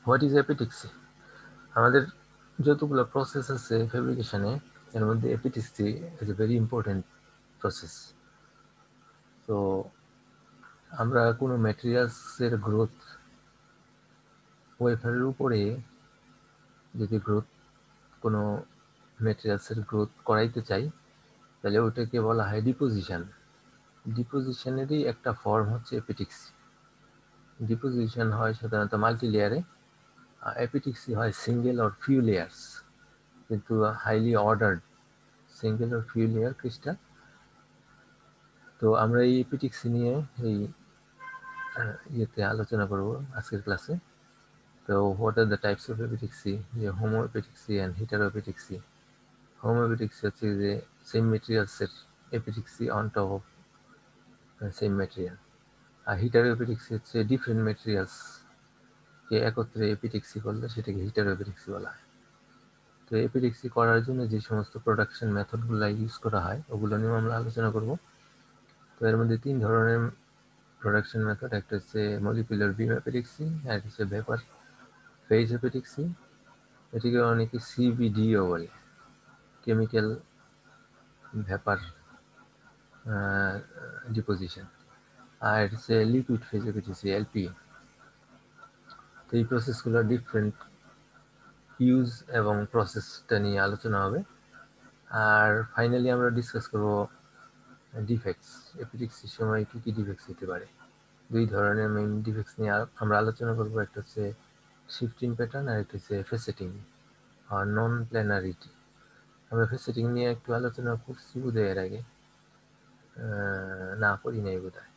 What is এপিটিক্সি? আমাদের যতগুলো process আছে ফেব্রিকেশনে, এর মধ্যে epitaxy is a very important process. তো আমরা কোনো ম্যাটেরিয়ালসের গ্রোথ, ওয়েফারের উপরে যদি কোনো ম্যাটেরিয়ালসের গ্রোথ করাইতে চাই, তাহলে ওটাকে বলা হয় ডিপোজিশন। ডিপোজিশনেরই একটা ফর্ম হচ্ছে এপিটিক্সি। ডিপোজিশন হয় সাধারণত মাল্টি লেয়ারে, আর এপিটিক্সি হয় সিঙ্গেল অর ফিউ লেয়ার্স, কিন্তু highly ordered single or few layer crystal. তো আমরা এই এপিটিক্সি নিয়ে এই ইয়েতে আলোচনা করব আজকের ক্লাসে। তো what are the types of epitaxy, যে homoepitaxy and heteroepitaxy. Homoepitaxy হচ্ছে যে সেম মেটেরিয়ালসের epitaxy on top of same material, আর হিটারো এপিটিক্সি হচ্ছে ডিফারেন্ট মেটেরিয়ালসকে একত্রে এপিটিক্সি করলে সেটাকে হিটারো এপিটিক্সি বলা হয়। তো এপিটিক্সি করার জন্য যে সমস্ত প্রোডাকশন মেথডগুলো ইউজ করা হয় ওগুলো নিয়েও আমরা আলোচনা করব। তো এর মধ্যে 3 ধরনের প্রোডাকশন মেথড, একটা হচ্ছে মলিকুলার বিম এপিটিক্সি, আর একটা হচ্ছে ভেপার ফেজ এপিটিক্সি, এটিকে অনেকে সিবিডিও বলে, কেমিক্যাল ভেপার ডিপোজিশন, আর হচ্ছে লিকুইড ফেজ এপিটিক্সি এলপি। তো এই প্রসেসগুলো ডিফারেন্ট ইউজ এবং প্রসেসটা নিয়ে আলোচনা হবে। আর ফাইনালি আমরা ডিসকাস করব ডিফেক্টস, এপিটিক্সির সময় কী কী ডিফেক্টস হতে পারে। 2 ধরনের মেইন ডিফেক্টস নিয়ে আমরা আলোচনা করব, একটা হচ্ছে শিফটিং প্যাটার্ন আর একটা হচ্ছে ফেসেটিং আর নন প্ল্যানারিটি। আমরা ফেসেটিং নিয়ে একটু আলোচনা করছি বোধহয় এর আগে, না করি নাই বোধহয়,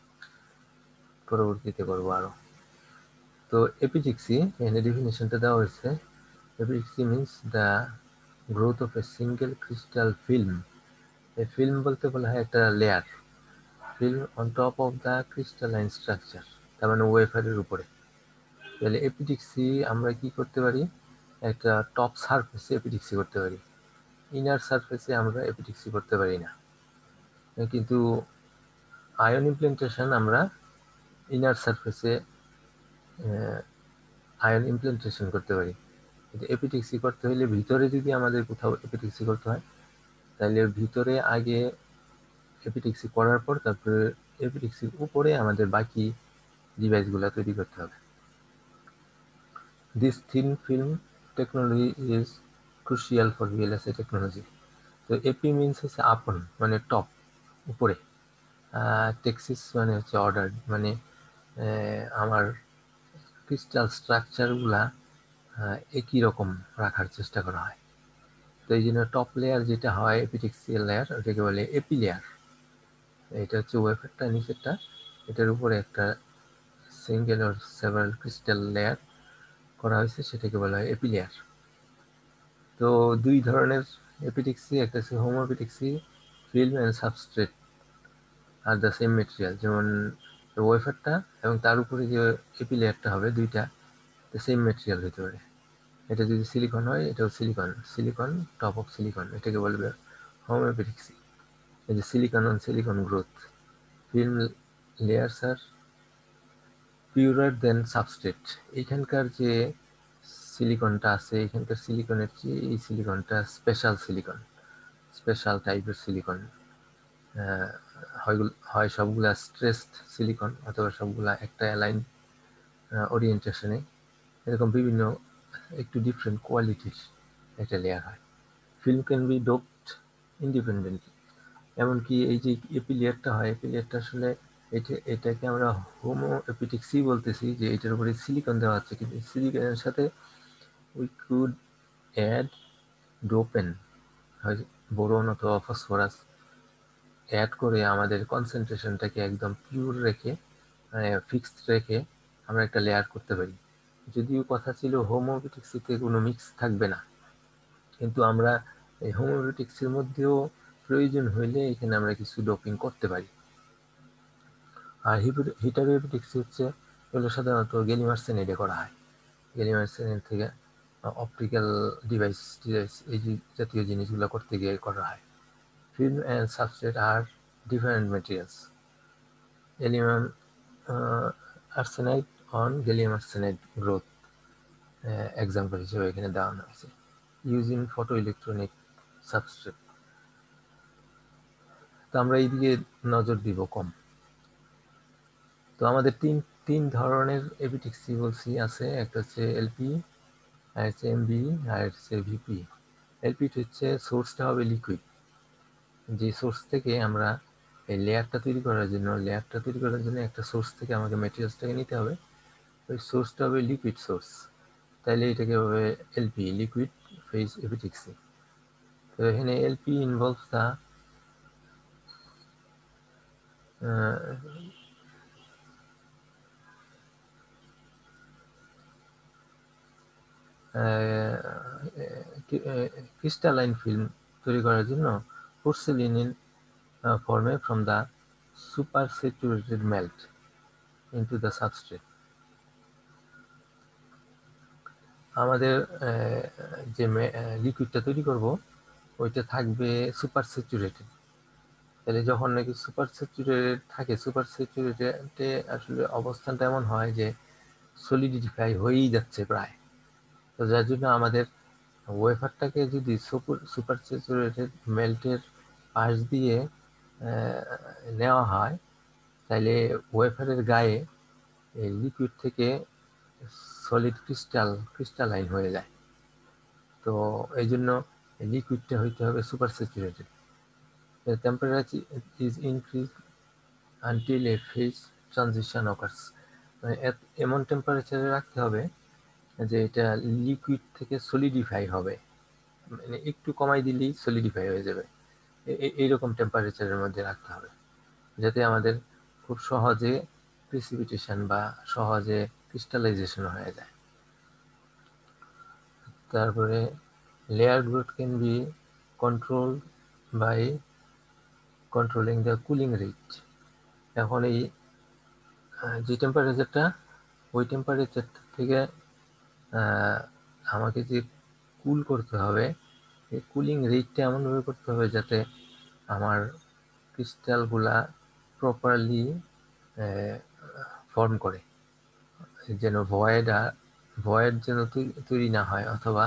পরবর্তীতে করবো আরো। তো এপিটিক্সি এখানে ডেফিনেশনটা দেওয়া হয়েছে, epitaxy means the growth of a single crystal film. এই ফিল্ম বলতে বলা হয় একটা layer, film on top of the crystalline structure, তার মানে ওয়েফারের উপরে। তাহলে এপিটিক্সি আমরা কি করতে পারি, একটা টপ সারফেসে এপিটিক্সি করতে পারি, ইনার সারফেসে আমরা এপিটিক্সি করতে পারি না। কিন্তু আয়ন ইমপ্লেন্টেশন আমরা ইনার সারফেসে আয়ন ইমপ্লেন্টেশন করতে পারি, কিন্তু এপিটিক্সি করতে হলে ভিতরে যদি আমাদের কোথাও এপিটিক্সি করতে হয়, তাহলে ভিতরে আগে এপিটিক্সি করার পর তারপরে এপিটিক্সির উপরে আমাদের বাকি ডিভাইসগুলো তৈরি করতে হবে। This thin film technology is crucial for VLSI technology. তো এপি মিনস হচ্ছে আপন, মানে টপ, উপরে। টেক্সিস মানে হচ্ছে অর্ডার, মানে আমার ক্রিস্টাল স্ট্রাকচারগুলা একই রকম রাখার চেষ্টা করা হয়। তো এই জন্য টপ লেয়ার যেটা হয় এপিটেক্সিয়াল লেয়ার, ওটাকে বলে এপি লেয়ার। এটা হচ্ছে ওয়েফারটা নিচেরটা, এটার উপরে একটা single or several crystal layer করা হয়েছে, সেটাকে বলা হয় এপি লেয়ার। তো 2 ধরনের এপিটেক্সি, একটা হচ্ছে homoepitaxy, film and substrate are the same material, যেমন ওয়েফারটা এবং তার উপরে যে এপি লেয়ারটা হবে, দুইটা সেম মেটেরিয়াল হতে পারে। এটা যদি সিলিকন হয়, এটাও silicon, silicon top of silicon, এটাকে বলবে হোমো এপিটেক্সি। এই যে silicon on silicon growth, film layers are purer than substrate. এইখানকার যে সিলিকনটা আছে, এখানকার সিলিকনের চেয়ে এই সিলিকনটা স্পেশাল সিলিকন, স্পেশাল টাইপের সিলিকন। হয় সবগুলা স্ট্রেসড সিলিকন, অথবা সবগুলা একটা অ্যালাইন ওরিয়েন্টেশনে, এরকম বিভিন্ন একটু ডিফারেন্ট কোয়ালিটির একটা লেয়ার হয়। Film can be doped independently. এমনকি এই যে এপি লেয়ারটা হয়, এপি লেয়ারটা আসলে এটাকে আমরা হোমো এপিটেক্সি বলতেছি, যে এটার উপরে সিলিকন দেওয়া হচ্ছে, কিন্তু সিলিকনের সাথে উই কুড অ্যাড ডোপেন, হয় বোরন অথবা ফসফরাস, অ্যাড করে আমাদের কনসেন্ট্রেশনটাকে একদম পিওর রেখে, ফিক্সড রেখে আমরা একটা লেয়ার করতে পারি। যদিও কথা ছিল হোমোপিটিক্সিতে কোনো মিক্স থাকবে না, কিন্তু আমরা এই হোমোপিটিক্সের মধ্যেও প্রয়োজন হইলে এখানে আমরা কিছু ডোপিং করতে পারি। আর হিটারোপিটিক্সি হচ্ছে, এগুলো সাধারণত গ্যালিয়াম আর্সেনাইডে করা হয়। গ্যালিয়াম আর্সেনাইড থেকে অপটিক্যাল ডিভাইস এই জাতীয় জিনিসগুলো করতে গিয়ে করা হয়। ফিল্ম অ্যান্ড সাবস্ট্রেট আর different materials. Gallium arsenide on gallium arsenide growth, example হিসেবে এখানে দেওয়া হয়েছে। Using photo electronic substrate. তো আমরা এইদিকে নজর দিব কম। তো আমাদের তিন ধরনের এপিটিক্সি বলছি আছে, একটা হচ্ছে এলপি, আর হচ্ছে এমবি, আর হচ্ছে ভিপি। এলপি হচ্ছে সোর্সটা হবে লিকুইড, যে সোর্স থেকে আমরা এই লেয়ারটা তৈরি করার জন্য একটা সোর্স থেকে আমাকে ম্যাটেরিয়ালসটাকে নিতে হবে, ওই সোর্সটা হবে লিকুইড সোর্স, তাইলে এটাকে হবে এলপি, লিকুইড ফেজ এপিটিক্সি। তো এখানে এলপি ইনভলভস দা ক্রিস্টালাইন ফিল্ম তৈরি করার জন্য পোর্সেলিন ফর্মে from the super saturated melt into the substrate. আমাদের যে লিকুইডটা তৈরি করব ওইটা থাকবে সুপার স্যাচুরেটেড। তাহলে যখন নাকি সুপার স্যাচুরেটেড থাকে, সুপার স্যাচুরেটেডে আসলে অবস্থানটা এমন হয় যে সলিডিফাই হয়েই যাচ্ছে প্রায়। তো যার জন্য আমাদের ওয়েফারটাকে যদি সুপার স্যাচুরেটেড মেল্টের পাশ দিয়ে নেওয়া হয়, তাহলে ওয়েফারের গায়ে এই লিকুইড থেকে সলিড ক্রিস্টালাইন হয়ে যায়। তো এই জন্য লিকুইডটা হইতে হবে super saturated. The temperature is increased until a phase transition occurs. এমন টেম্পারেচারে রাখতে হবে যে এটা লিকুইড থেকে সলিডিফাই হবে, মানে একটু কমাই দিলেই সলিডিফাই হয়ে যাবে, এইরকম টেম্পারেচারের মধ্যে রাখতে হবে, যাতে আমাদের খুব সহজে প্রিসিপিটেশন বা সহজে ক্রিস্টালাইজেশন হয়ে যায়। তারপরে layer growth can be control by controlling the cooling rate. এখন এই যে টেম্পারেচারটা, ওই টেম্পারেচার থেকে আমাকে যে কুল করতে হবে, এই কুলিং রেটটা এমনভাবে করতে হবে যাতে আমার ক্রিস্টালগুলা প্রপারলি ফর্ম করে, যেন ভয়েড যেন তৈরি না হয়, অথবা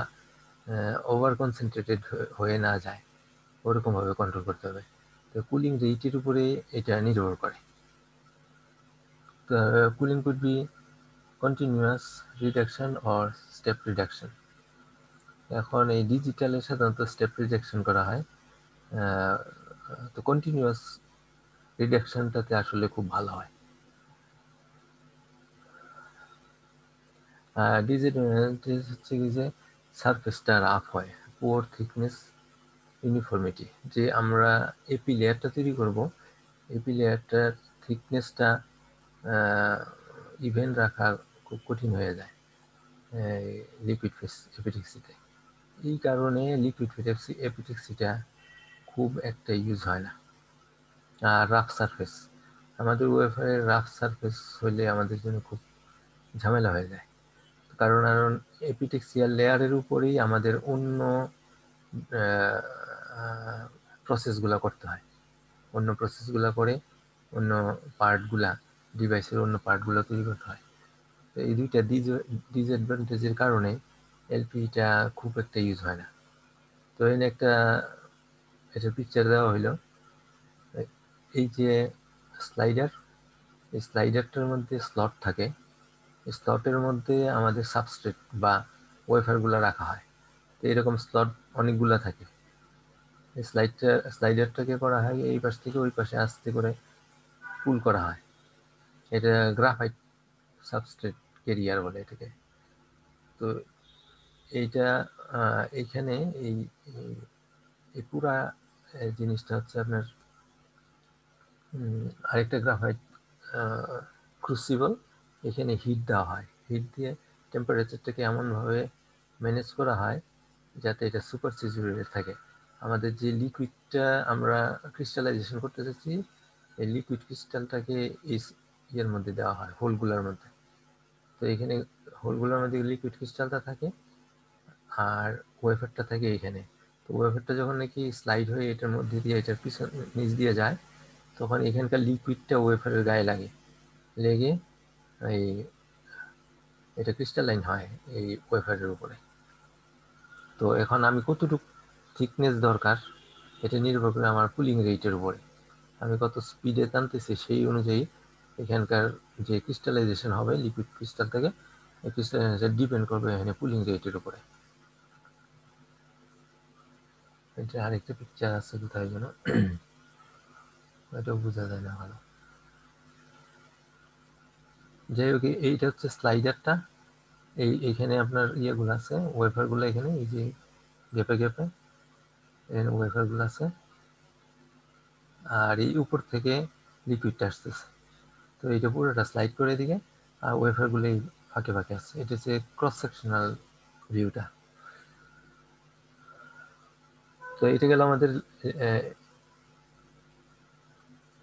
ওভার কনসেন্ট্রেটেড হয়ে না যায়, ওরকমভাবে কন্ট্রোল করতে হবে। তো কুলিং রেটের উপরে এটা নির্ভর করে। তো cooling could be continuous reduction or step reduction. এখন এই ডিজিটালে সাধারণত স্টেপ রিডাকশন করা হয়, তো কন্টিনিউয়াস রিডাকশনটাতে আসলে খুব ভালো হয়। ডিসঅ্যাডভান্টেজ হচ্ছে কি যে সারফেসটা রাফ হয়, পুয়ার থিকনেস, ইউনিফর্মিটি। যে আমরা এপি লেয়ারটা তৈরি করব, এপি লেয়ারটার থিকনেসটা ইভেন রাখা খুব কঠিন হয়ে যায় লিকুইড ফেস এপিটিক্সিতে। এই কারণে লিকুইড এপিটিক্সিটা খুব একটা ইউজ হয় না। আর রাফ সারফেস, আমাদের ওয়েফারের রাফ সারফেস হলে আমাদের জন্য খুব ঝামেলা হয়ে যায়, কারণ এপিটেক্সিয়াল লেয়ারের উপরেই আমাদের অন্য প্রসেসগুলো করতে হয়, অন্য প্রসেসগুলো করে অন্য পার্টগুলা, ডিভাইসের অন্য পার্টগুলো তৈরি করতে হয়। তো এই দুইটা ডিসঅ্যাডভান্টেজের কারণে এলপিটা খুব একটা ইউজ হয় না। তো এখানে একটা এটার পিকচার দেওয়া হইলো, এই যে স্লাইডার, এই স্লাইডারটার মধ্যে স্লট থাকে, স্লটের মধ্যে আমাদের সাবস্ট্রেট বা ওয়েফারগুলো রাখা হয়। তো এরকম স্লট অনেকগুলো থাকে। স্লাইডারটাকে করা হয় এই পাশ থেকে ওই পাশে আস্তে করে পুল করা হয়, এটা গ্রাফাইট সাবস্ট্রেট ক্যারিয়ার বলে এটাকে। তো এইটা এইখানে এই এই পুরা জিনিসটা হচ্ছে আপনার আরেকটা গ্রাফাইট ক্রুসিবল, এখানে হিট দেওয়া হয়, হিট দিয়ে টেম্পারেচারটাকে এমনভাবে ম্যানেজ করা হয় যাতে এটা সুপার স্যাচুরেটেড থাকে। আমাদের যে লিকুইডটা আমরা ক্রিস্টালাইজেশন করতে চাচ্ছি, এই লিকুইড ক্রিস্টালটাকে এই ইয়ের মধ্যে দেওয়া হয়, হোলগুলোর মধ্যে। তো এখানে হোলগুলোর মধ্যে লিকুইড ক্রিস্টালটা থাকে আর ওয়েফারটা থাকে এখানে। তো ওয়েফারটা যখন নাকি স্লাইড হয়ে এটার মধ্যে দিয়ে এটার পিছন নিচ দিয়ে যায়, তখন এখানকার লিকুইডটা ওয়েফারের গায়ে লাগে, লেগে এই এটা ক্রিস্টালাইন হয় এই ওয়েফারের উপরে। তো এখন আমি কতটুকু থিকনেস দরকার এটা নির্ভর করে আমার কুলিং রেটের উপরে। আমি কত স্পিডে টানতেছি সেই অনুযায়ী এখানকার যে ক্রিস্টালাইজেশন হবে লিকুইড ক্রিস্টাল থেকে, এই ক্রিস্টালাইজেশন ডিপেন্ড করবে এখানে কুলিং রেটের উপরে। এটা আরেকটা পিকচার আছে কোথায় যেন, এটাও বোঝা যায় না ভালো। যাই হোক, এইটা হচ্ছে স্লাইডারটা। এইখানে আপনার ইয়েগুলো আছে, ওয়েফারগুলো এখানে এই যে গ্যাপে গ্যাপে এখানে ওয়েফারগুলো আছে, আর এই উপর থেকে লিকুইডটা আসতেছে। তো এইটা পুরোটা স্লাইড করে দিকে, আর ওয়েফারগুলো এই ফাঁকে ফাঁকে আছে। এটা হচ্ছে ক্রস সেকশনাল ভিউটা। তো এটা গেল আমাদের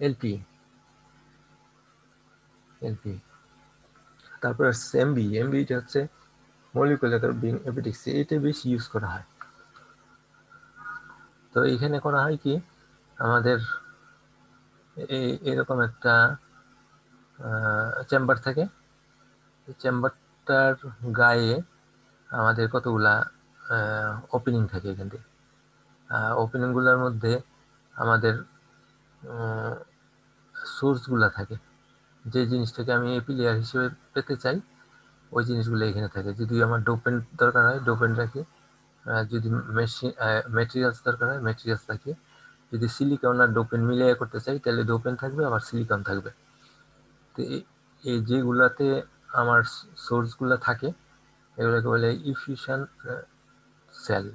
এলপি। তারপর আসছে এমবি। এমবিটা হচ্ছে মলিকুলার বিম অ্যাপেটিক্স, এটা বেশি ইউজ করা হয়। তো এখানে করা হয় কি, আমাদের এরকম একটা চেম্বার থাকে। চেম্বারটার গায়ে আমাদের কতগুলা ওপেনিং থাকে। এখান থেকে ওপেনিংগুলোর মধ্যে আমাদের সোর্সগুলা থাকে। যে জিনিসটাকে আমি এপি লেয়ার হিসেবে পেতে চাই ওই জিনিসগুলো এখানে থাকে। যদি আমার ডোপেন্ট দরকার হয় ডোপেন্ট রাখি, যদি ম্যাটেরিয়ালস দরকার হয় ম্যাটেরিয়ালস রাখি, যদি সিলিকন আর ডোপেন মিলিয়ে করতে চাই তাহলে ডোপেন থাকবে, আবার সিলিকন থাকবে। তো এই যেগুলাতে আমার সোর্সগুলো থাকে এগুলোকে বলে ইফিউশন সেল।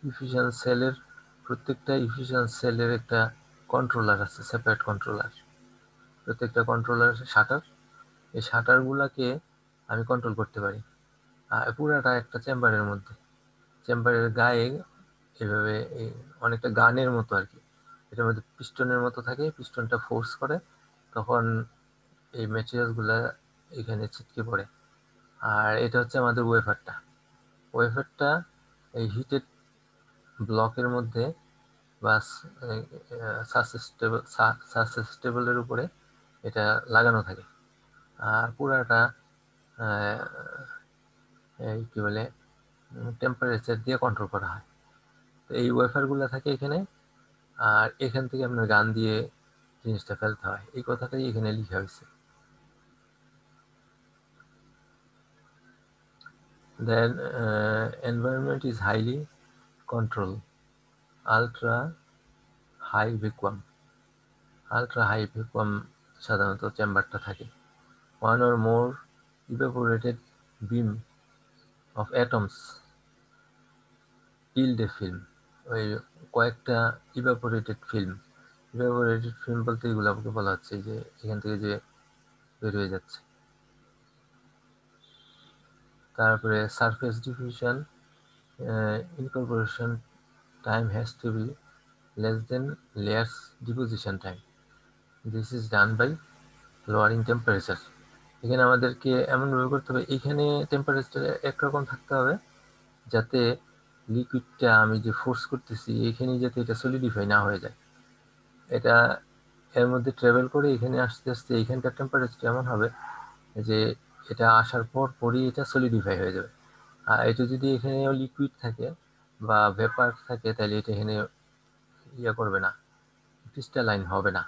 ইফিউশন সেলের প্রত্যেকটা ইফিউশন সেলের একটা কন্ট্রোলার আছে, সেপারেট কন্ট্রোলার। প্রত্যেকটা কন্ট্রোলার আছে শাটার। এই শাটারগুলোকে আমি কন্ট্রোল করতে পারি। আর পুরাটা একটা চেম্বারের মধ্যে, চেম্বারের গায়ে এভাবে অনেকটা গানের মতো আর কি, এটার মধ্যে পিস্টনের মতো থাকে। পিস্টনটা ফোর্স করে, তখন এই ম্যাটেরিয়ালসগুলা এখানে ছিটকে পড়ে। আর এটা হচ্ছে আমাদের ওয়েফারটা। ওয়েফারটা এই হিটেড ব্লকের মধ্যে বা সাসেস্টেবলের উপরে এটা লাগানো থাকে। আর পুরাটা এই কি বলে টেম্পারেচার দিয়ে কন্ট্রোল করা হয়। তো এই ওয়েফারগুলো থাকে এখানে, আর এখান থেকে আপনার গান দিয়ে জিনিসটা ফেলতে হয়, এই কথাটাই এখানে লেখা হয়েছে। Then environment is highly control, ultra high vacuum. সাধারণত চেম্বারটা থাকে। One or more evaporated beam of atoms yield a film. ওই কয়েকটা ইভাপোরেটেড ফিল্ম বলতে এগুলোকে বলা হচ্ছে যে এখান থেকে যে বের হয়ে যাচ্ছে। তারপরে surface diffusion incorporation time has to be less than layers deposition time. This is done by lowering temperature. এখানে আমাদেরকে এমনভাবে করতে হবে, এখানে টেম্পারেচার একরকম থাকতে হবে যাতে লিকুইডটা আমি যে ফোর্স করতেছি এখানে যাতে এটা সলিডিফাই না হয়ে যায়। এটা এর মধ্যে ট্রাভেল করে এখানে আস্তে আস্তে এখানকার টেম্পারেচার এমন হবে যে এটা আসার পর পরই এটা সলিডিফাই হয়ে যাবে। আর এটা যদি এখানেও লিকুইড থাকে বা ভেপার থাকে তাহলে এটা এখানে ইয়ে করবে না, ক্রিস্টালাইন হবে না।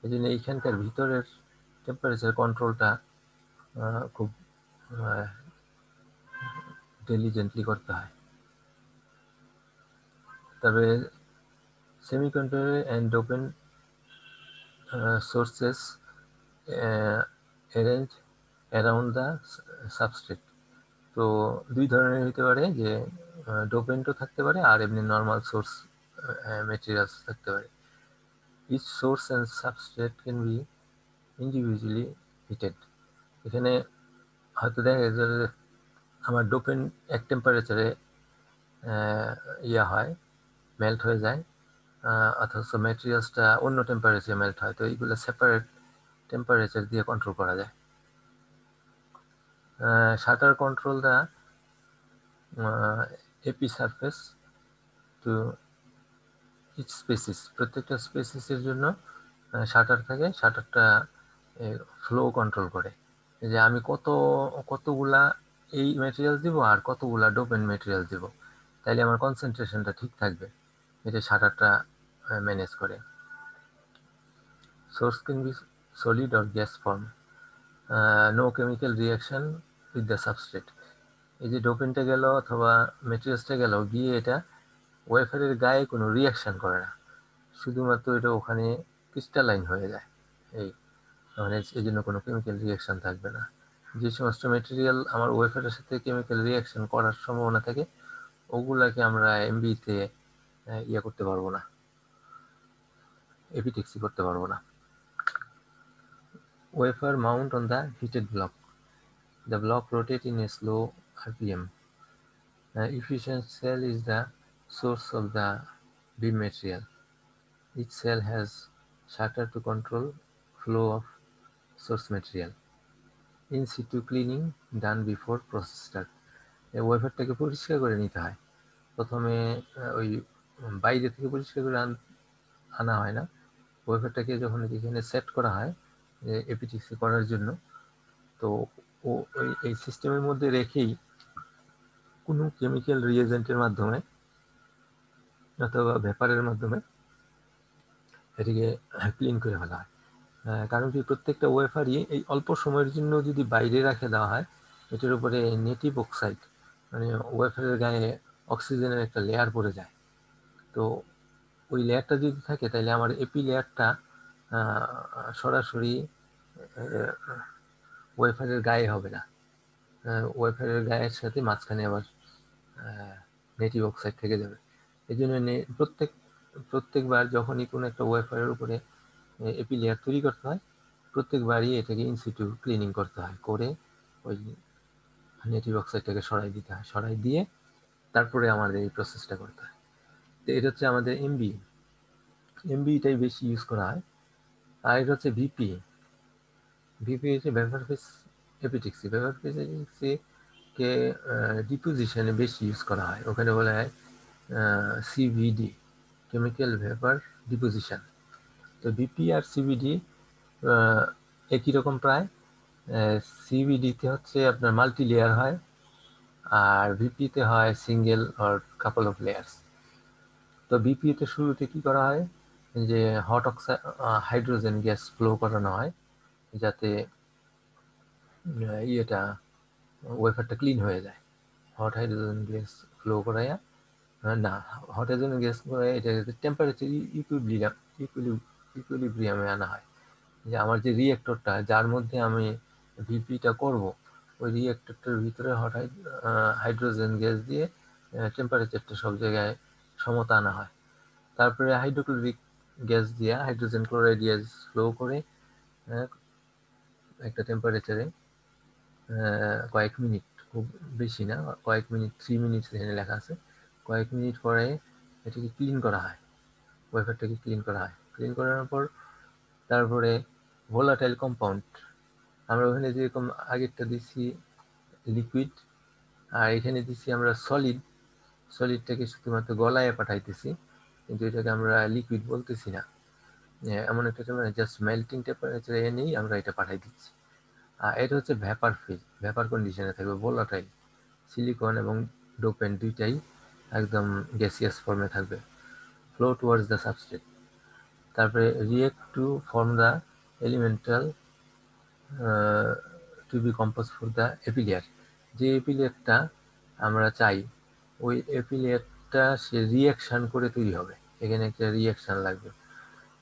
এই জন্য এইখানকার ভিতরের টেম্পারেচার কন্ট্রোলটা খুব ডিলিজেন্টলি করতে হয়। তবে semiconductor and open sources arrange around the substrate. তো দুই ধরনের হতে পারে, যে ডোপেন্টও থাকতে পারে আর এমনি নর্মাল সোর্স ম্যাটেরিয়ালস থাকতে পারে। Each source and substrate can be individually heated. এখানে হয়তো দেখা গেছে যে আমার ডোপেন এক টেম্পারেচারে ইয়া হয়, মেল্ট হয়ে যায়, অথচ ম্যাটেরিয়ালসটা অন্য টেম্পারেচারে মেল্ট হয়। তো এইগুলো সেপারেট টেম্পারেচার দিয়ে কন্ট্রোল করা যায়। Shutter control the epi surface to each species. প্রত্যেকটা স্পেসিসের জন্য শাটার থাকে, শাটারটা ফ্লো কন্ট্রোল করে। যে আমি কতগুলা এই ম্যাটেরিয়াল দিব আর কতগুলা ডোপেন ম্যাটেরিয়াল দিব, তাইলে আমার কনসেন্ট্রেশনটা ঠিক থাকবে। এটা শাটারটা ম্যানেজ করে। Source can be solid or gas form, no chemical reaction with the substrate. এই যে ডোপেনটা গেল অথবা মেটেরিয়ালসটা গেল গিয়ে এটা ওয়েফারের গায়ে কোনো রিয়াকশন করে না, শুধুমাত্র এটা ওখানে ক্রিস্টালাইন হয়ে যায়। মানে এই জন্য কোনো কেমিক্যাল রিয়াকশন থাকবে না। যে সমস্ত মেটেরিয়াল আমার ওয়েফারের সাথে কেমিক্যাল রিয়াকশন করার সম্ভাবনা থাকে ওগুলাকে আমরা এমবিতে ইয়ে করতে পারবো না, এপিটেক্সি করতে পারবো না। Wafer Mount on the heated block, the block rotate in a slow RPM. Efficient cell is the source of the beam material. Each cell has shutter to control flow of source material. In situ cleaning done before process start. এই ওয়েফারটাকে পরিষ্কার করে নিতে হয় প্রথমে, ওই বাইরে থেকে পরিষ্কার করে আনা হয় না। ওয়েফারটাকে যখন এখানে সেট করা হয় এপিটিক্সি করার জন্য, তো ওই এই সিস্টেমের মধ্যে রেখেই কোনো কেমিক্যাল রিয়েজেন্টের মাধ্যমে অথবা ভেপারের মাধ্যমে এটিকে ক্লিন করে ফেলা হয়। কারণ কি প্রত্যেকটা ওয়েফারই এই অল্প সময়ের জন্য যদি বাইরে রাখে দেওয়া হয়, এটার উপরে নেটিভ অক্সাইড মানে ওয়েফারের গায়ে অক্সিজেনের একটা লেয়ার পড়ে যায়। তো ওই লেয়ারটা যদি থাকে তাহলে আমার এপি লেয়ারটা সরাসরি ওয়েফারের গায়ে হবে না, ওয়েফারের গায়ের সাথে মাঝখানে আবার নেটিভ অক্সাইড থেকে যাবে। এই জন্য প্রত্যেকবার যখনই কোনো একটা ওয়েফারের উপরে এপি লেয়ার তৈরি করতে হয় প্রত্যেকবারই এটাকে ইনসিটু ক্লিনিং করতে হয়, করে ওই নেটিভ অক্সাইডটাকে সরাই দিতে হয়, সরাই দিয়ে তারপরে আমাদের এই প্রসেসটা করতে হয়। তো এটা হচ্ছে আমাদের এমবিটাই বেশি ইউজ করা হয়। আর এটা হচ্ছে ভিপি হচ্ছে ভেপার ফেজ এপিটেক্সি। ভেপার ফেজ এপিটেক্সি কে ডিপোজিশনে বেশি ইউজ করা হয়, ওখানে বলা হয় সিভিডি, কেমিক্যাল ভেপার ডিপোজিশন। তো বিপি আর সিভিডি একই রকম প্রায়। সিভিডিতে হচ্ছে আপনার মাল্টি লেয়ার হয় আর ভিপিতে হয় single or couple of layers. তো বিপিতে শুরুতে কি করা হয় যে hot oxide hydrogen gas flow করানো হয় যাতে ইয়েটা ওয়েফারটা ক্লিন হয়ে যায়। হট হাইড্রোজেন গ্যাস ফ্লো করাইয়া না হট হাইড্রোজেন গ্যাস করাইয়া এটা টেম্পারেচার ইকুইলিব্রিয়ামে আনা হয়। যে আমার যে রিয়েক্টরটা যার মধ্যে আমি ভিপিটা করব ওই রিয়েক্টরটার ভিতরে হট হাইড্রোজেন গ্যাস দিয়ে টেম্পারেচারটা সব জায়গায় সমতা আনা হয়। তারপরে হাইড্রোক্লোরিক গ্যাস দিয়ে হাইড্রোজেন ক্লোরাইড গ্যাস ফ্লো করে একটা টেম্পারেচারে কয়েক মিনিট, খুব বেশি না, কয়েক মিনিট, 3 মিনিট এখানে লেখা আছে, কয়েক মিনিট পরে এটাকে ক্লিন করা হয়, ওয়েফারটাকে ক্লিন করা হয়। ক্লিন করার পর তারপরে ভোলাটাইল কম্পাউন্ড, আমরা ওখানে যেরকম আগেরটা দিচ্ছি লিকুইড আর এখানে দিচ্ছি আমরা সলিডটাকে শুধুমাত্র গলায় পাঠাইতেছি, কিন্তু এটাকে আমরা লিকুইড বলতেছি না। এমন একটা জাস্ট মেল্টিং টেম্পারেচারে এনেই আমরা এটা পাঠাই দিচ্ছি। আর এটা হচ্ছে ভ্যাপার ফেজ, ভ্যাপার কন্ডিশনে থাকবে ভোলাটাইল। সিলিকন এবং ডোপেন দুইটাই একদম গ্যাসিয়াস ফর্মে থাকবে, ফ্লো টুয়ার্ডস দ্য সাবস্ট্রেট। তারপরে react to form the elemental to be compose for the epilayer. যে এপিলিয়ারটা আমরা চাই ওই এপিলিয়ারটা সে রিয়াকশান করে তৈরি হবে, এখানে একটা রিয়াকশান লাগবে,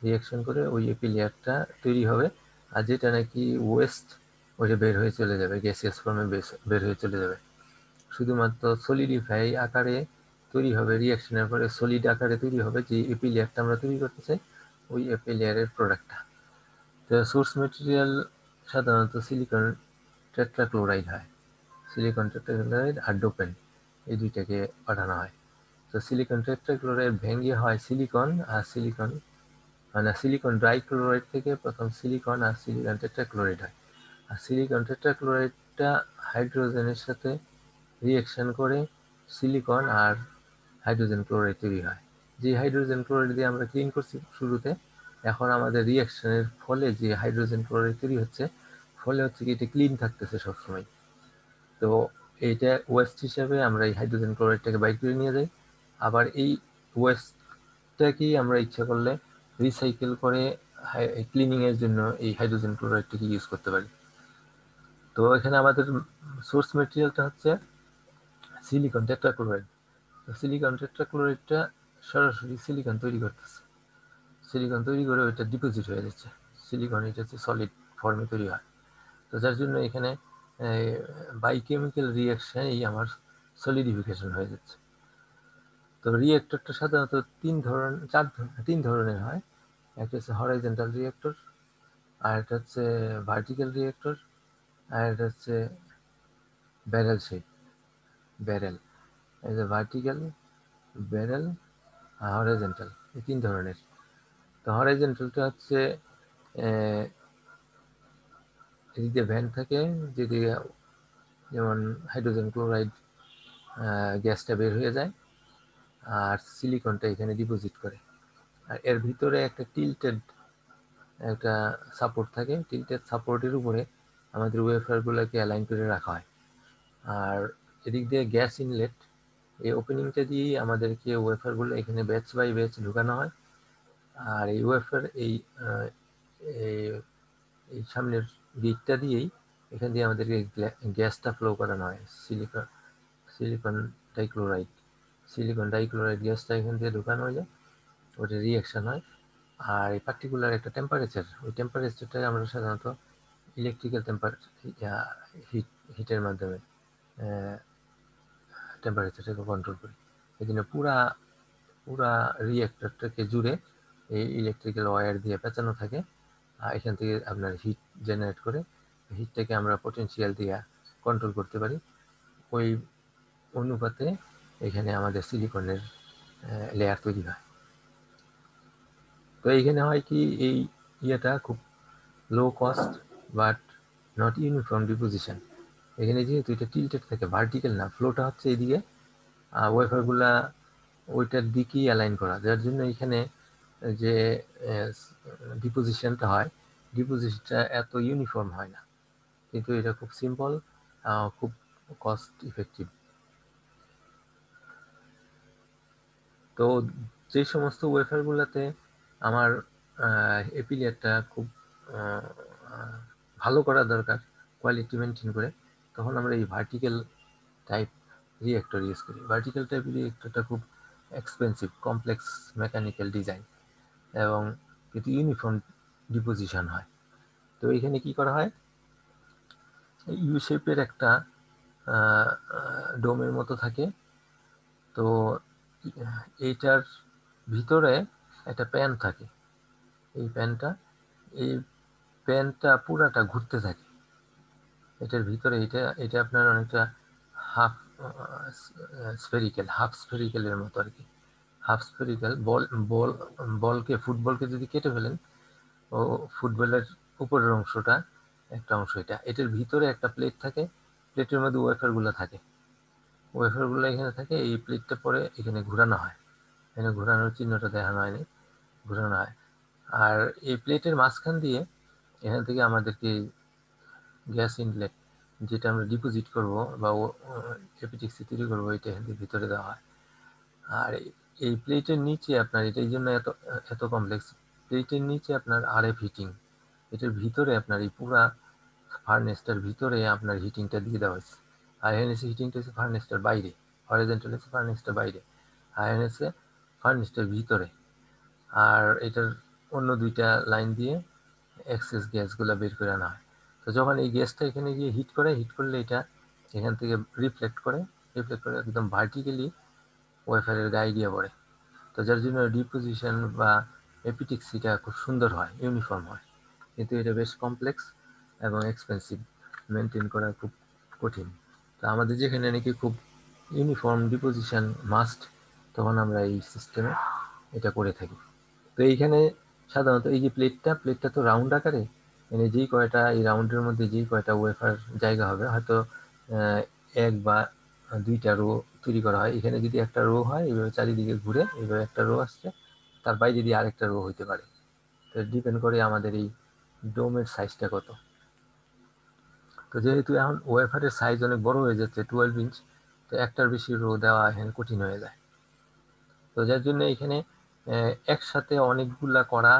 রিয়াকশান করে ওই এপিলিয়ারটা তৈরি হবে। আর যেটা নাকি ওয়েস্ট ওইটা বের হয়ে চলে যাবে, গ্যাসিয়াস ফর্মে বের হয়ে চলে যাবে। শুধুমাত্র সলিডিফাই আকারে তৈরি হবে, রিয়াকশনের পরে সলিড আকারে তৈরি হবে যে এপিলিয়ারটা আমরা তৈরি করতে চাই ওই এপিলিয়ারের প্রোডাক্টটা। তো সোর্স মেটেরিয়াল সাধারণত সিলিকন টেট্রাক্লোরাইড হয়, সিলিকন টেট্রাক্লোরাইড আর ডোপেন এই দুইটাকে পাঠানো হয়। তো সিলিকন টেট্রাক্লোরাইড ভেঙে হয় সিলিকন আর সিলিকন, মানে সিলিকন ডাইক্লোরাইড থেকে প্রথম সিলিকন আর সিলিকন টেট্রাক্লোরাইড হয়। আর সিলিকন টেট্রাক্লোরাইডটা হাইড্রোজেনের সাথে রিয়াকশন করে সিলিকন আর হাইড্রোজেন ক্লোরাইড তৈরি হয়। যে হাইড্রোজেন ক্লোরাইড দিয়ে আমরা ক্লিন করছি শুরুতে, এখন আমাদের রিয়াকশনের ফলে যে হাইড্রোজেন ক্লোরাইড তৈরি হচ্ছে ফলে হচ্ছে কি এটা ক্লিন থাকতেছে সবসময়। তো এইটা ওয়েস্ট হিসাবে আমরা এই হাইড্রোজেন ক্লোরাইডটাকে বাইর করে নিয়ে যাই। আবার এই ওয়েস্টটাকেই আমরা ইচ্ছা করলে রিসাইকেল করে ক্লিনিং এর জন্য এই হাইড্রোজেন ক্লোরাইডটাকে ইউজ করতে পারি। তো এখানে আমাদের সোর্স মেটেরিয়ালটা হচ্ছে সিলিকন টেট্রাক্লোরাইড। সিলিকন টেট্রাক্লোরাইডটা সরাসরি সিলিকন তৈরি করতেছে, সিলিকন তৈরি করে ওইটা ডিপোজিট হয়ে যাচ্ছে। সিলিকন এটা হচ্ছে সলিড ফর্মে তৈরি হয়। তো যার জন্য এখানে বায়োকেমিক্যাল রিয়াকশন এই আমার সলিডিফিকেশন হয়ে যাচ্ছে। তো রিয়েক্টরটা সাধারণত তিন ধরনের হয়। একটা হচ্ছে হরাইজন্টাল রিয়েক্টর, আর একটা হচ্ছে ভার্টিক্যাল রিয়েক্টর, আর একটা হচ্ছে ব্যারেল শেপ। ব্যারেল, এই যে ভার্টিক্যাল, ব্যারেল আর হরাইজন্টাল, এই তিন ধরনের। তো হরাইজন্টালটা হচ্ছে এদিকে ভ্যান থাকে, যেদিকে যেমন হাইড্রোজেন ক্লোরাইড গ্যাসটা বের হয়ে যায়, আর সিলিকনটা এখানে ডিপোজিট করে। আর এর ভিতরে একটা টিল্টেড একটা সাপোর্ট থাকে, টিল্টেড সাপোর্টের উপরে আমাদের ওয়েফারগুলোকে অ্যালাইন করে রাখা হয়। আর এদিক দিয়ে গ্যাস ইনলেট, এই ওপেনিংটা দিয়েই আমাদেরকে ওয়েফারগুলো এখানে ব্যাচ বাই ব্যাচ ঢুকানো হয়। আর এই ওয়েফার এই এই সামনের গেটটা দিয়েই এখান দিয়ে আমাদেরকে গ্যাসটা ফ্লো করানো হয়, সিলিকন ডাইক্লোরাইড। সিলিকন ডাইক্লোরাইড গ্যাসটা এখান দিয়ে ঢুকানো হয়ে যায়, ওটা রিয়াকশন হয়। আর এই পার্টিকুলার একটা টেম্পারেচার, ওই টেম্পারেচারটা আমরা সাধারণত ইলেকট্রিক্যাল হিটের মাধ্যমে টেম্পারেচারটাকে কন্ট্রোল করি। এই জন্য পুরা রিয়েক্টরটাকে জুড়ে এই ইলেকট্রিক্যাল ওয়্যার দিয়ে পেঁচানো থাকে। আর এখান থেকে আপনার হিট জেনারেট করে, হিটটাকে আমরা পটেনশিয়াল দিয়ে কন্ট্রোল করতে পারি। ওই অনুপাতে এখানে আমাদের সিলিকনের লেয়ার তৈরি হয়। তো এইখানে হয় কি, এই ইয়েটা খুব low cost but not uniform deposition. এখানে যেহেতু এটা টিল্টেড থাকে, ভার্টিক্যাল না, ফ্লোটা হচ্ছে এইদিকে, ওয়েফারগুলা ওইটার দিকেই অ্যালাইন করা, যার জন্য এখানে যে ডিপোজিশনটা হয়, ডিপোজিশনটা এত ইউনিফর্ম হয় না, কিন্তু এটা খুব সিম্পল, খুব কস্ট ইফেক্টিভ। তো যে সমস্ত ওয়েফারগুলোতে আমার এপিলিয়ারটা খুব ভালো করা দরকার, কোয়ালিটি মেনটেন করে, তখন আমরা এই ভার্টিক্যাল টাইপ রিয়েক্টর ইউজ করি। ভার্টিক্যাল টাইপ রিয়েক্টরটা খুব এক্সপেন্সিভ, কমপ্লেক্স মেকানিক্যাল ডিজাইন, এবং কিন্তু ইউনিফর্ম ডিপোজিশন হয়। তো এখানে কি করা হয়, ইউ শেপের একটা ডোমের মতো থাকে। তো এইটার ভিতরে একটা প্যান থাকে। এই প্যানটা পুরাটা ঘুরতে থাকে। এটার ভিতরে এটা এটা আপনার অনেকটা হাফ স্ফেরিক্যালের মতো আর কি। হাফ স্ফেরিক্যাল বলকে, ফুটবলকে যদি কেটে ফেলেন, ও ফুটবলের উপরের অংশটা, একটা অংশ এটার ভিতরে একটা প্লেট থাকে, প্লেটের মধ্যে ওয়েফারগুলো থাকে। ওয়েফারগুলো এখানে থাকে, এই প্লেটটা পরে এখানে ঘোরানো হয়। এখানে ঘোরানোর চিহ্নটা দেখানো হয়নি, ঘোরানো হয়। আর এই প্লেটের মাঝখান দিয়ে এখান থেকে আমাদেরকে গ্যাস ইনলেট, যেটা আমরা ডিপোজিট করব বা এপিটিক্সি তৈরি করবো, এটা এখান থেকে ভিতরে দেওয়া হয়। আর এই প্লেটের নিচে আপনার, এটা এই জন্য এত এত কমপ্লেক্স, প্লেটের নিচে আপনার আরএফ হিটিং, এটার ভিতরে আপনার এই পুরা ফার্নেসটার ভিতরে আপনার হিটিংটা দিয়ে দেওয়া হয়েছে। আর এনএসএ হিটিংটা হচ্ছে ফার্নেসটার বাইরে, হরিজন্টাল হচ্ছে ফার্নেসটার বাইরে, আর এনএসএ ফার্নেসটার ভিতরে। আর এটার অন্য দুইটা লাইন দিয়ে এক্সেস গ্যাসগুলো বের করে আনা হয়। তো যখন এই গ্যাসটা এখানে গিয়ে হিট করলে এটা এখান থেকে রিফ্লেক্ট করে একদম ভার্টিক্যালি ওয়েফারের গায়ে গিয়ে পড়ে। তো যার জন্য ডিপোজিশন বা এপিটিক্সিটা খুব সুন্দর হয়, ইউনিফর্ম হয়। কিন্তু এটা বেশ কমপ্লেক্স এবং এক্সপেন্সিভ, মেনটেন করা খুব কঠিন। তো আমাদের যেখানে নাকি খুব ইউনিফর্ম ডিপোজিশন মাস্ট, তখন আমরা এই সিস্টেমে এটা করে থাকি। তো এইখানে সাধারণত এই যে প্লেটটা তো রাউন্ড আকারে, মানে যেই কয়টা এই রাউন্ডের মধ্যে যেই কয়টা ওয়েফার জায়গা হবে, হয়তো এক বা দুইটা রো তৈরি করা হয়। এখানে যদি একটা রো হয়, এইভাবে চারিদিকে ঘুরে এইভাবে একটা রো আসছে, তার বাইরে যদি আরেকটা রো হইতে পারে। তো ডিপেন্ড করে আমাদের এই ডোমের সাইজটা কত। তো যেহেতু এখন ওয়েফারের সাইজ অনেক বড় হয়ে যাচ্ছে 12 ইঞ্চ, তো একটার বেশি রো দেওয়া এখানে কঠিন হয়ে যায়। তো যার জন্য এখানে একসাথে অনেকগুলা করা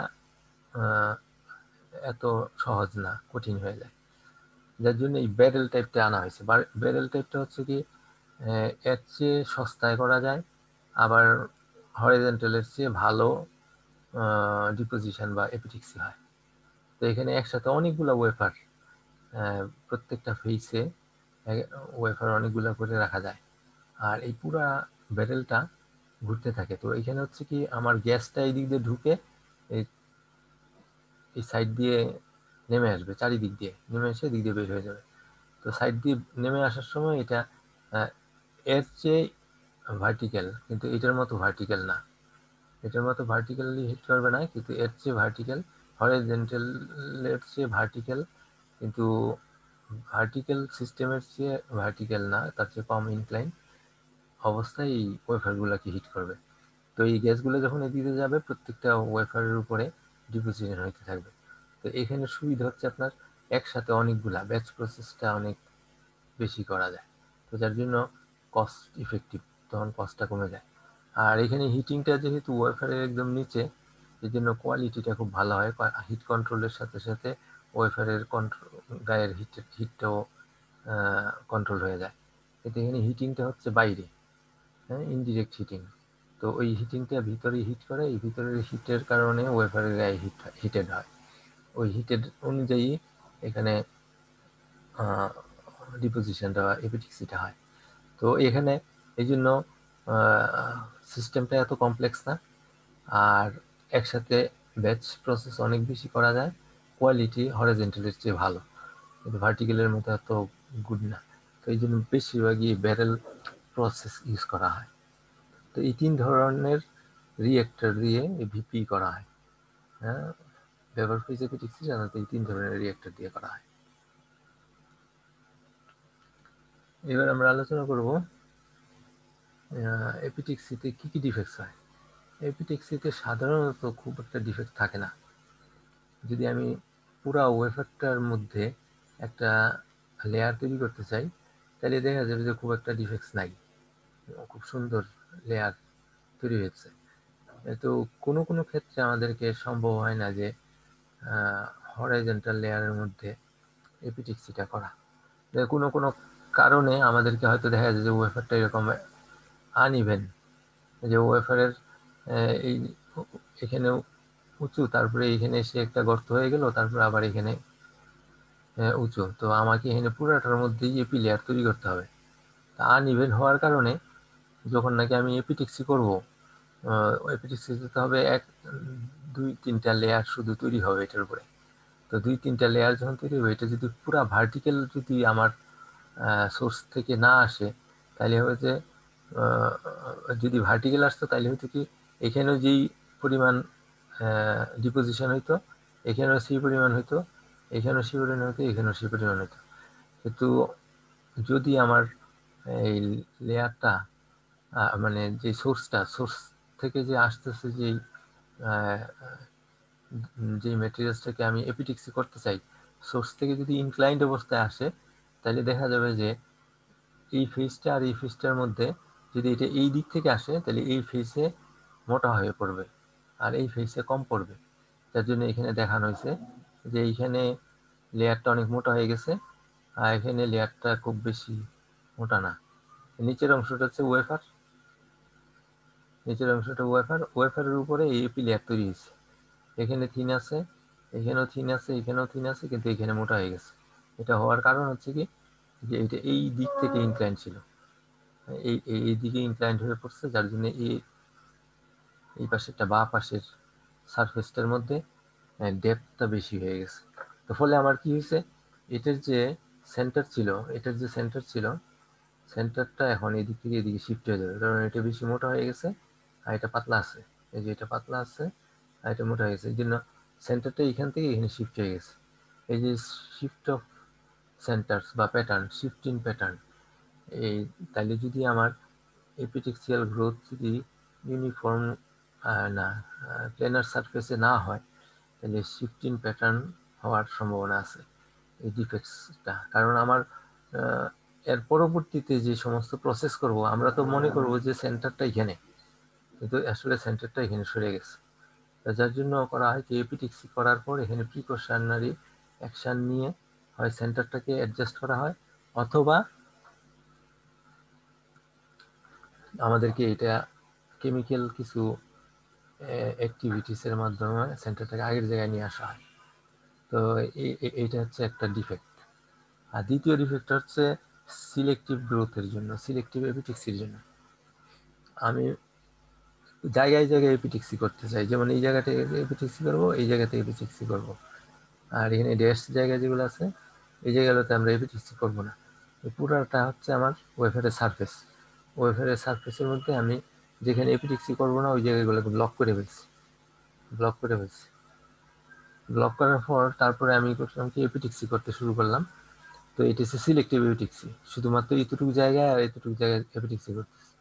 এত সহজ না, কঠিন হয়ে যায়। যার জন্য এই ব্যারেল টাইপটা আনা হয়েছে। ব্যারেল টাইপটা হচ্ছে কি এর চেয়ে সস্তায় করা যায়, আবার হরিজন্টালের চেয়ে ভালো ডিপোজিশন বা এপিটিক্সি হয়। তো এখানে একসাথে অনেকগুলো ওয়েফার, প্রত্যেকটা ফেসে ওয়েফার অনেকগুলো করে রাখা যায়, আর এই পুরা ব্যারেলটা ঘুরতে থাকে। তো এখানে হচ্ছে কি আমার গ্যাসটা এই দিক দিয়ে ঢুকে এই সাইড দিয়ে নেমে আসবে, চারিদিক দিয়ে নেমে এসে দিক দিয়ে বের হয়ে যাবে। তো সাইড দিয়ে নেমে আসার সময় এটা এর চেয়ে ভার্টিক্যাল, কিন্তু এটার মতো ভার্টিক্যাল না। এটার মতো ভার্টিক্যালি হিট করবে না, কিন্তু এর চেয়ে ভার্টিক্যাল, হরিজন্টালের চেয়ে ভার্টিক্যাল, কিন্তু ভার্টিক্যাল সিস্টেমের চেয়ে ভার্টিক্যাল না, তার চেয়ে কম ইনক্লাইন অবস্থায় এই ওয়েফারগুলোকে হিট করবে। তো এই গ্যাসগুলো যখন এদিকে যাবে প্রত্যেকটা ওয়েফারের উপরে ডিপোজিশন হইতে থাকবে। তো এখানে সুবিধা হচ্ছে আপনার একসাথে অনেকগুলা ব্যাচ প্রসেসটা অনেক বেশি করা যায়, তো যার জন্য কস্ট ইফেক্টিভ, তখন কস্টটা কমে যায়। আর এখানে হিটিংটা যেহেতু ওয়েফারের একদম নিচে, এই জন্য কোয়ালিটিটা খুব ভালো হয়। হিট কন্ট্রোলের সাথে সাথে ওয়েফারের গায়ের হিটটাও কন্ট্রোল হয়ে যায়। কিন্তু এখানে হিটিংটা হচ্ছে বাইরে, হ্যাঁ, ইনডিরেক্ট হিটিং। তো ওই হিটিংটা ভিতরে হিট করে, এই ভিতরের হিটের কারণে ওয়েফারের গায়ে হিটেড হয়। ওই হিটেড অনুযায়ী এখানে ডিপোজিশনটা এপিটিক্সিটা হয়। তো এখানে এই জন্য সিস্টেমটা এত কমপ্লেক্স না, আর একসাথে ব্যাচ প্রসেস অনেক বেশি করা যায়, কোয়ালিটি হরিজন্টালের চেয়ে ভালো, কিন্তু ভার্টিক্যালের মতো এত গুড না। তো এই জন্য বেশিরভাগই ব্যারেল প্রসেস ইউজ করা হয়। তো এই 3 ধরনের রিয়েক্টর দিয়ে ভিপি করা হয়। হ্যাঁ, ব্যবহার হয়েছে এপিটিক্সি সাধারণত এই 3 ধরনের রিয়েক্টর দিয়ে করা হয়। এবার আমরা আলোচনা করব এপিটিক্সিতে কি কি ডিফেক্টস হয়। এপিটেক্সিতে সাধারণত খুব একটা ডিফেক্ট থাকে না। যদি আমি পুরা ওয়েফারটার মধ্যে একটা লেয়ার তৈরি করতে চাই, তাহলে দেখা যাবে যে খুব একটা ডিফেক্টস নাই, খুব সুন্দর লেয়ার তৈরি হয়েছে। তো কোনো কোনো ক্ষেত্রে আমাদেরকে সম্ভব হয় না যে হরাইজন্টাল লেয়ারের মধ্যে এপিটেক্সিটা করা। কোনো কোনো কারণে আমাদেরকে হয়তো দেখা যায় যে ওয়েফারটা এরকম আনইভেন, যে ওয়েফারের এই এখানে উঁচু, তারপরে এখানে এসে একটা গর্ত হয়ে গেল, তারপরে আবার এখানে উঁচু। তো আমাকে এখানে পুরাটার মধ্যেই এপি লেয়ার তৈরি করতে হবে। তা আনইভেন হওয়ার কারণে যখন নাকি আমি এপিটেক্সি করব, এপিটেক্সি দিতে হবে 1-2-3টা লেয়ার শুধু তৈরি হবে এটার উপরে। তো 2-3টা লেয়ার যখন তৈরি হবে, এটা যদি পুরা ভার্টিক্যাল যদি আমার সোর্স থেকে না আসে, তাহলে হবে যে যদি ভার্টিক্যাল আসতো তাহলে হয়তো কি এখানেও যেই পরিমাণ ডিপোজিশন হইতো, এখানেও সেই পরিমাণ হইতো, এখানেও সেই পরিমাণ হইতো, এখানেও সেই পরিমাণ হইতো। কিন্তু যদি আমার এই লেয়ারটা মানে যে সোর্স থেকে যে আসতেছে যে ম্যাটেরিয়ালসটাকে আমি এপিটেক্সি করতে চাই, সোর্স থেকে যদি ইনক্লাইন্ড অবস্থায় আসে, তাহলে দেখা যাবে যে এই ফেজটা আর এই ফেজটার মধ্যে যদি এটা এই দিক থেকে আসে, তাহলে এই ফেজে মোটা হয়ে পড়বে আর এই ফেজে কম পড়বে। যার জন্য এখানে দেখানো হয়েছে যে এইখানে লেয়ারটা অনেক মোটা হয়ে গেছে, আর এখানে লেয়ারটা খুব বেশি মোটা না। নিচের অংশটা হচ্ছে ওয়েফার, নিচের অংশটা ওয়েফারের উপরে এই এপি লেয়ার তৈরি হয়েছে। এখানে থিন আছে, এখানেও থিন আছে, এখানেও থিন আছে, কিন্তু এখানে মোটা হয়ে গেছে। এটা হওয়ার কারণ হচ্ছে কি যে এটা এই দিক থেকে ইনক্লাইন্ড ছিল, এই দিকে ইনক্লাইন্ড হয়ে পড়ছে, যার জন্য এই পাশেরটা বা পাশের সারফেসটার মধ্যে ডেপথটা বেশি হয়ে গেছে। তো ফলে আমার কি হয়েছে, এটার যে সেন্টার ছিল, সেন্টারটা এখন এদিক থেকে এদিকে শিফট হয়ে যাবে, কারণ এটা বেশি মোটা হয়ে গেছে আর এটা পাতলা আছে। এই যে এটা পাতলা আছে আর এটা মোটা হয়ে গেছে, এই জন্য সেন্টারটা এখান থেকে এখানে শিফট হয়ে গেছে। এই যে শিফট অফ সেন্টার্স বা প্যাটার্ন, শিফট ইন প্যাটার্ন, এই তাইলে যদি আমার এপিটেক্সিয়াল গ্রোথ যদি ইউনিফর্ম না প্লেনার সারফেসে না হয়, তাহলে শিফট ইন প্যাটার্ন হওয়ার সম্ভাবনা আছে। এই ডিফেক্টসটা। কারণ আমার এর পরবর্তীতে যে সমস্ত প্রসেস করব, আমরা তো মনে করব যে সেন্টারটা এখানে, কিন্তু আসলে সেন্টারটা এখানে সরে গেছে। যার জন্য করা হয় কি, এপিটিক্সি করার পর এখানে প্রিকশনারি অ্যাকশন নিয়ে হয় সেন্টারটাকে অ্যাডজাস্ট করা হয়, অথবা আমাদেরকে এটা কেমিক্যাল কিছু অ্যাক্টিভিটিসের মাধ্যমে সেন্টারটাকে আগের জায়গায় নিয়ে আসা হয়। তো এইটা হচ্ছে একটা ডিফেক্ট। আর দ্বিতীয় ডিফেক্ট হচ্ছে সিলেক্টিভ গ্রোথের জন্য, সিলেক্টিভ এপিটিক্সির জন্য। আমি জায়গায় জায়গায় এপিটিক্সি করতে চাই, যেমন এই জায়গাতে এপিটিক্সি করবো, এই জায়গাতে এপিটিক্সি করবো, আর এখানে ড্যাশ জায়গা যেগুলো আছে এই জায়গাগুলোতে আমরা এপিটিক্সি করবো না। পুরাটা হচ্ছে আমার ওয়েফারের সারফেস। ওয়েফারের সারফেসের মধ্যে আমি যেখানে এপিটিক্সি করবো না ওই জায়গাগুলোকে ব্লক করে ফেলছি, ব্লক করে ফেলছি। ব্লক করার পর তারপরে আমি করলাম কি, এপিটিক্সি করতে শুরু করলাম। তো এটা হচ্ছে সিলেক্টিভ এপিটিক্সি, শুধুমাত্র এতটুকু জায়গায় আর এতটুকু জায়গায় এপিটিক্সি করতেছি।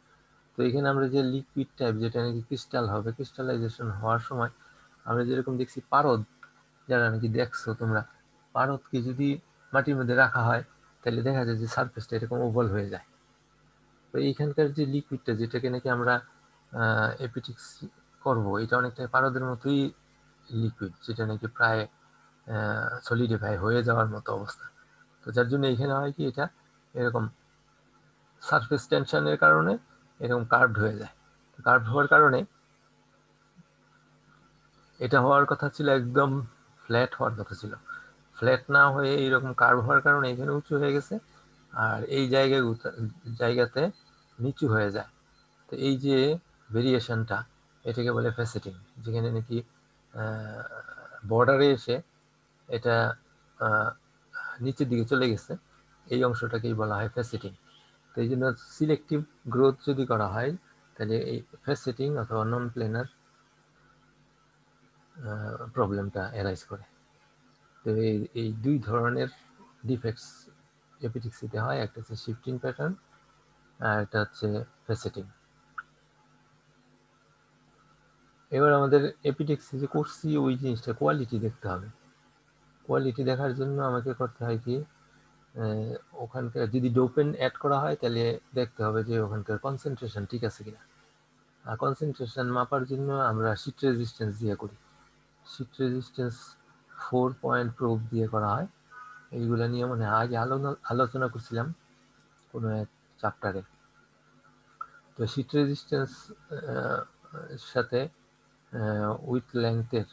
তো এখানে আমরা যে লিকুইড টাইপ, যেটা নাকি ক্রিস্টাল হবে, ক্রিস্টালাইজেশন হওয়ার সময় আমরা যেরকম দেখছি পারদ, যারা নাকি দেখছো তোমরা, পারদকে যদি মাটির মধ্যে রাখা হয় তাহলে দেখা যায় যে সারফেসটা এরকম ওভাল হয়ে যায়। তো এইখানকার যে লিকুইডটা, যেটাকে নাকি আমরা এপিটিক্স করব, এটা অনেকটা পারদের মতোই লিকুইড, যেটা নাকি প্রায় সলিডিফাই হয়ে যাওয়ার মতো অবস্থা। তো যার জন্য এখানে হয় কি, এটা এরকম সারফেস টেনশনের কারণে এরকম কার্ভড হয়ে যায়। কার্ভড হওয়ার কারণে এটা হওয়ার কথা ছিল একদম ফ্ল্যাট হওয়ার কথা ছিল, ফ্ল্যাট না হয়ে এইরকম কার্ভ হওয়ার কারণে এখানে উঁচু হয়ে গেছে, আর এই জায়গাতে নিচু হয়ে যায়। তো এই যে ভেরিয়েশনটা, এটাকে বলে ফেসেটিং। যেখানে নাকি বর্ডারে এসে এটা নিচের দিকে চলে গেছে, এই অংশটাকেই বলা হয় ফেসেটিং। তো এই জন্য সিলেক্টিভ গ্রোথ যদি করা হয় তাহলে এই ফেসেটিং অথবা নন প্লেনার প্রবলেমটা অ্যারাইজ করে। তো এই দুই ধরনের ডিফেক্টস এপিটিক্সিতে হয়, একটা হচ্ছে শিফটিং প্যাটার্ন আর একটা হচ্ছে ফেসেটিং। এবার আমাদের এপিটেক্সি যে করছি ওই জিনিসটা কোয়ালিটি দেখতে হবে। কোয়ালিটি দেখার জন্য আমাকে করতে হয় কি, ওখানকার যদি ডোপেন অ্যাড করা হয় তাহলে দেখতে হবে যে ওখানকার কনসেন্ট্রেশন ঠিক আছে কিনা। আর কনসেন্ট্রেশন মাপার জন্য আমরা শিট রেজিস্ট্যান্স দিয়ে করি। শিট রেজিস্ট্যান্স 4 পয়েন্ট প্রোব দিয়ে করা হয়। এইগুলো নিয়ে মনে হয় আগে আলোচনা করছিলাম কোনো এক চ্যাপ্টারে। তো শিট রেজিস্ট্যান্স সাথে উইথ লেংথের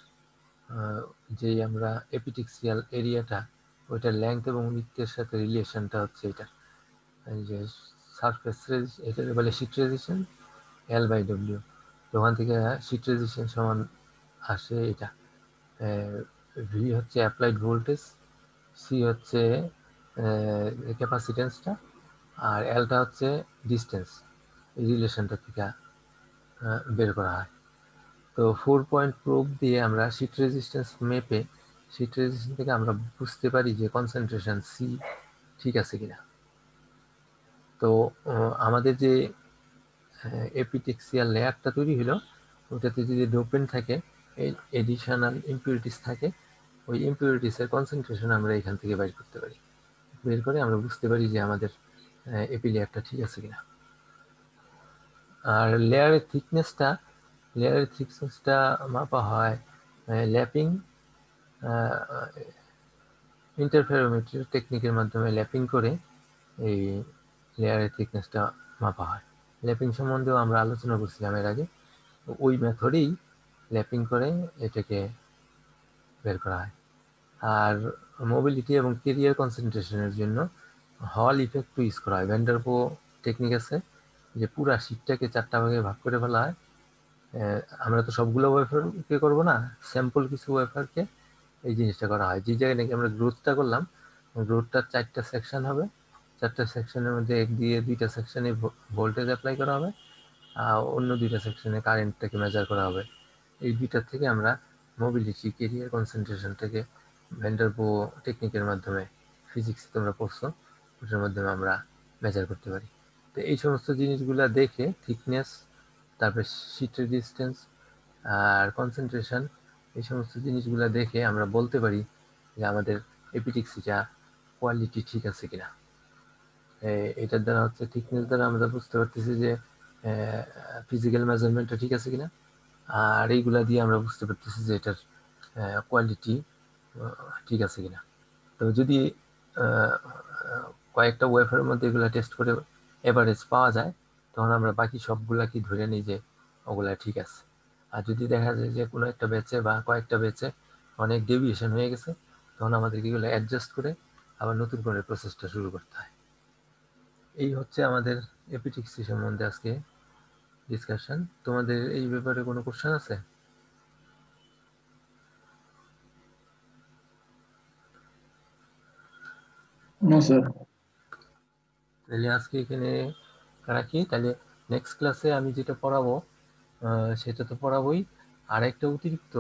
যেই আমরা এপিটেক্সিয়াল এরিয়াটা, ওইটার লেংথ এবং উইথের সাথে রিলেশনটা হচ্ছে এটা, যে সারফেস এটা বলে শিট রেজিস্ট্যান্স L/W। ওখান থেকে শিট রেজিস্ট্যান্স সমান আসে এটা, ভি হচ্ছে অ্যাপ্লাইড ভোল্টেজ, সি হচ্ছে ক্যাপাসিটেন্সটা, আর এলটা হচ্ছে ডিস্টেন্স। এই রিলেশনটা থেকে বের করা হয়। তো 4 পয়েন্ট প্রোব দিয়ে আমরা শিট রেজিস্ট্যান্স মেপে শিট রেজিস্ট্যান্স থেকে আমরা বুঝতে পারি যে কনসেন্ট্রেশন সি ঠিক আছে কিনা। তো আমাদের যে এপিটেক্সিয়াল লেয়ারটা তৈরি হলো, ওটাতে যদি ডোপেন থাকে, এডিশনাল ইম্পিউরিটিস থাকে, ওই ইম্পিউরিটিসের কনসেন্ট্রেশন আমরা এখান থেকে বের করতে পারি। বের করে আমরা বুঝতে পারি যে আমাদের এপি লেয়ারটা ঠিক আছে কিনা। আর লেয়ারের থিকনেসটা মাপা হয় ল্যাপিং, ইন্টারফেরোমেট্রি টেকনিকের মাধ্যমে ল্যাপিং করে এই লেয়ারের থিকনেসটা মাপা হয়। ল্যাপিং সম্বন্ধেও আমরা আলোচনা করছিলাম এর আগে। ওই মেথডেই ল্যাপিং করে এটাকে বের করা হয়। আর মোবিলিটি এবং কেরিয়ার কনসেন্ট্রেশনের জন্য হল ইফেক্ট ইউজ করা হয়। ভ্যান ডার পো টেকনিক আছে, যে পুরা শীটটাকে 4টা ভাগে ভাগ করে ফেলা হয়। আমরা তো সবগুলো ওয়েফারকে করবো না, স্যাম্পল কিছু ওয়েফারকে এই জিনিসটা করা হয়। যে জায়গায় নাকি আমরা গ্রোথটা করলাম, গ্রোথটার 4টা সেকশন হবে, 4টা সেকশনের মধ্যে এক দিয়ে 2টা সেকশনে ভোল্টেজ অ্যাপ্লাই করা হবে, আর অন্য 2টা সেকশনে কারেন্টটাকে মেজার করা হবে। এই 2টার থেকে আমরা মোবিলিটি, কেরিয়ার কনসেন্ট্রেশনটাকে ভ্যান ডার পো টেকনিকের মাধ্যমে, ফিজিক্স তোমরা পড়ছো, ওটার মাধ্যমে আমরা মেজার করতে পারি। তো এই সমস্ত জিনিসগুলো দেখে থিকনেস, তারপরে শিট রেজিস্ট্যান্স আর কনসেন্ট্রেশন, এই সমস্ত জিনিসগুলো দেখে আমরা বলতে পারি যে আমাদের এপিটিক্সিটা কোয়ালিটি ঠিক আছে কিনা। এটার দ্বারা হচ্ছে থিকনেস দ্বারা আমরা বুঝতে পারতেছি যে ফিজিক্যাল মেজারমেন্টটা ঠিক আছে কিনা, আর এইগুলা দিয়ে আমরা বুঝতে পারতেছি যে এটার কোয়ালিটি ঠিক আছে কিনা। তো যদি কয়েকটা ওয়েফারের মধ্যে এগুলা টেস্ট করে এভারেজ পাওয়া যায়, তখন আমরা বাকি সবগুলাকে ধরে নিই যে ওগুলা ঠিক আছে। আর যদি দেখা যায় যে কোনো একটা ব্যাচে বা কয়েকটা ব্যাচে অনেক ডেভিয়েশন হয়ে গেছে, তখন আমাদেরকে এগুলো অ্যাডজাস্ট করে আবার নতুন করে প্রসেসটা শুরু করতে হয়। এই হচ্ছে আমাদের এপিটিক্সি সম্বন্ধে আজকে ডিসকাশন। তোমাদের এই ব্যাপারে কোনো কোশ্চেন আছে? No sir. তাহলে আজকে এখানে রাখি। তাহলে নেক্সট ক্লাসে আমি যেটা পড়াবো সেটা তো পড়াবোই, আর একটা অতিরিক্ত